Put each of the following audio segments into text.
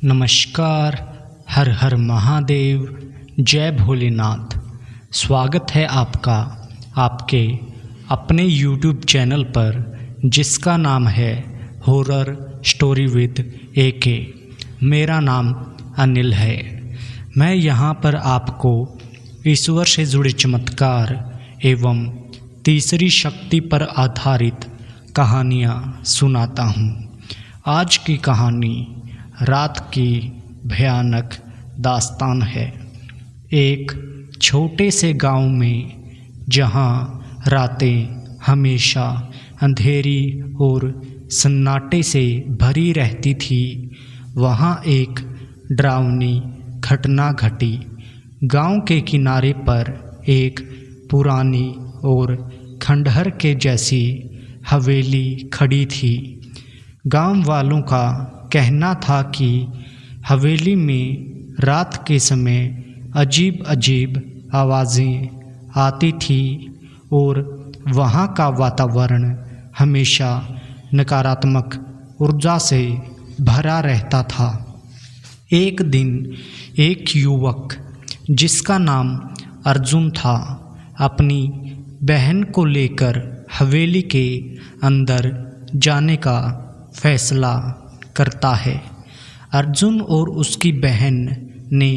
नमस्कार। हर हर महादेव। जय भोलेनाथ। स्वागत है आपका आपके अपने YouTube चैनल पर जिसका नाम है हॉरर स्टोरी विद AK। मेरा नाम अनिल है। मैं यहाँ पर आपको ईश्वर से जुड़े चमत्कार एवं तीसरी शक्ति पर आधारित कहानियाँ सुनाता हूँ। आज की कहानी रात की भयानक दास्तान है। एक छोटे से गांव में जहां रातें हमेशा अंधेरी और सन्नाटे से भरी रहती थी, वहां एक डरावनी घटना घटी। गांव के किनारे पर एक पुरानी और खंडहर के जैसी हवेली खड़ी थी। गांव वालों का कहना था कि हवेली में रात के समय अजीब अजीब आवाज़ें आती थी और वहाँ का वातावरण हमेशा नकारात्मक ऊर्जा से भरा रहता था। एक दिन एक युवक जिसका नाम अर्जुन था, अपनी बहन को लेकर हवेली के अंदर जाने का फैसला करता है। अर्जुन और उसकी बहन ने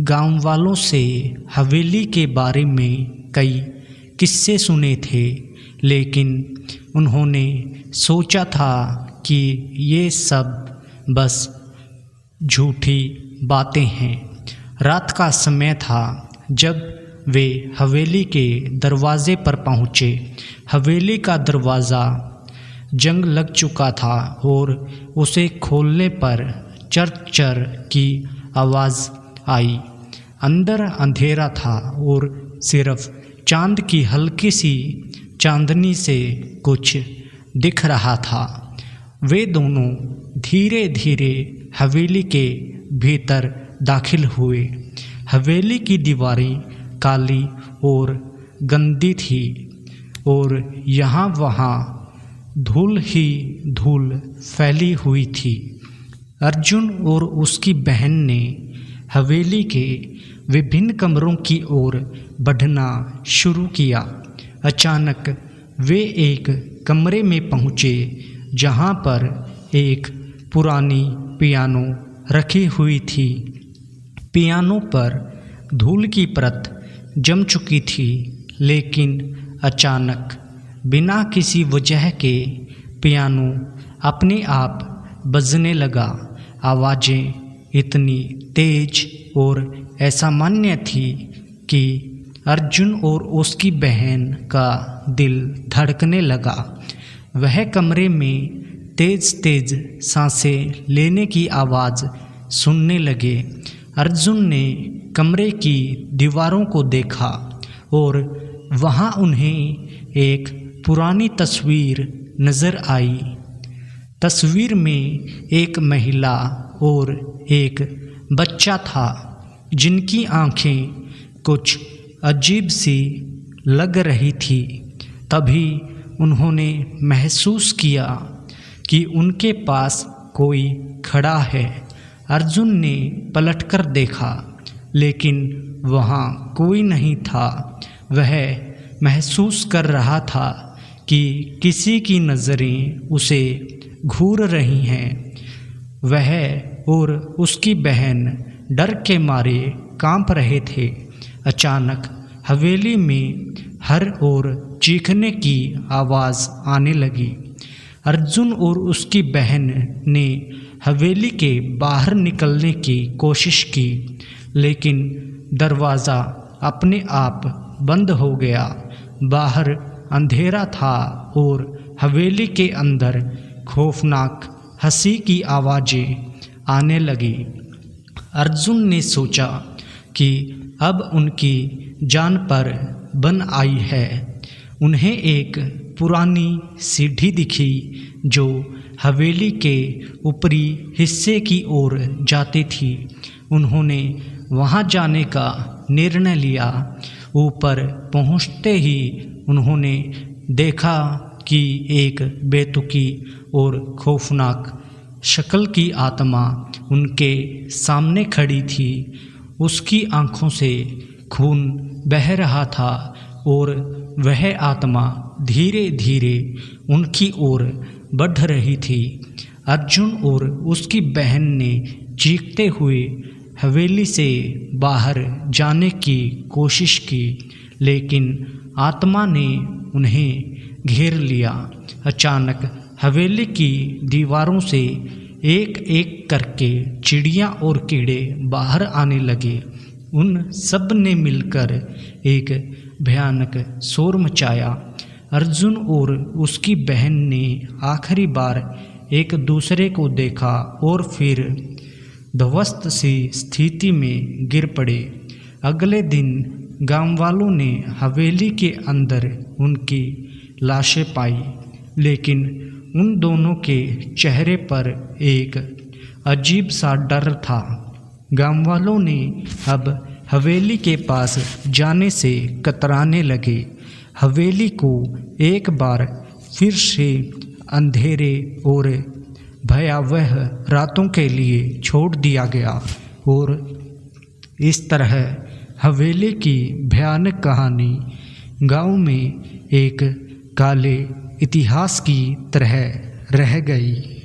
गांव वालों से हवेली के बारे में कई किस्से सुने थे, लेकिन उन्होंने सोचा था कि ये सब बस झूठी बातें हैं। रात का समय था जब वे हवेली के दरवाजे पर पहुँचे। हवेली का दरवाज़ा जंग लग चुका था और उसे खोलने पर चर चर की आवाज़ आई। अंदर अंधेरा था और सिर्फ चांद की हल्की सी चांदनी से कुछ दिख रहा था। वे दोनों धीरे धीरे हवेली के भीतर दाखिल हुए। हवेली की दीवारें काली और गंदी थी और यहाँ वहाँ धूल ही धूल फैली हुई थी। अर्जुन और उसकी बहन ने हवेली के विभिन्न कमरों की ओर बढ़ना शुरू किया। अचानक वे एक कमरे में पहुँचे जहाँ पर एक पुरानी पियानो रखी हुई थी। पियानो पर धूल की परत जम चुकी थी, लेकिन अचानक बिना किसी वजह के पियानो अपने आप बजने लगा। आवाज़ें इतनी तेज और असामान्य थी कि अर्जुन और उसकी बहन का दिल धड़कने लगा। वह कमरे में तेज तेज सांसें लेने की आवाज़ सुनने लगे। अर्जुन ने कमरे की दीवारों को देखा और वहाँ उन्हें एक पुरानी तस्वीर नज़र आई। तस्वीर में एक महिला और एक बच्चा था जिनकी आंखें कुछ अजीब सी लग रही थी। तभी उन्होंने महसूस किया कि उनके पास कोई खड़ा है। अर्जुन ने पलटकर देखा, लेकिन वहाँ कोई नहीं था। वह महसूस कर रहा था कि किसी की नज़रें उसे घूर रही हैं। वह और उसकी बहन डर के मारे कांप रहे थे। अचानक हवेली में हर ओर चीखने की आवाज़ आने लगी। अर्जुन और उसकी बहन ने हवेली के बाहर निकलने की कोशिश की, लेकिन दरवाज़ा अपने आप बंद हो गया। बाहर अंधेरा था और हवेली के अंदर खौफनाक हंसी की आवाज़ें आने लगी। अर्जुन ने सोचा कि अब उनकी जान पर बन आई है। उन्हें एक पुरानी सीढ़ी दिखी जो हवेली के ऊपरी हिस्से की ओर जाती थी। उन्होंने वहां जाने का निर्णय लिया। ऊपर पहुंचते ही उन्होंने देखा कि एक बेतुकी और खौफनाक शक्ल की आत्मा उनके सामने खड़ी थी। उसकी आंखों से खून बह रहा था और वह आत्मा धीरे धीरे उनकी ओर बढ़ रही थी। अर्जुन और उसकी बहन ने चीखते हुए हवेली से बाहर जाने की कोशिश की, लेकिन आत्मा ने उन्हें घेर लिया। अचानक हवेली की दीवारों से एक एक करके चिड़ियाँ और कीड़े बाहर आने लगे। उन सब ने मिलकर एक भयानक शोर मचाया। अर्जुन और उसकी बहन ने आखिरी बार एक दूसरे को देखा और फिर ध्वस्त सी स्थिति में गिर पड़े। अगले दिन गांव वालों ने हवेली के अंदर उनकी लाशें पाई, लेकिन उन दोनों के चेहरे पर एक अजीब सा डर था। गांव वालों ने अब हवेली के पास जाने से कतराने लगे। हवेली को एक बार फिर से अंधेरे और भयावह रातों के लिए छोड़ दिया गया और इस तरह हवेली की भयानक कहानी गांव में एक काले इतिहास की तरह रह गई।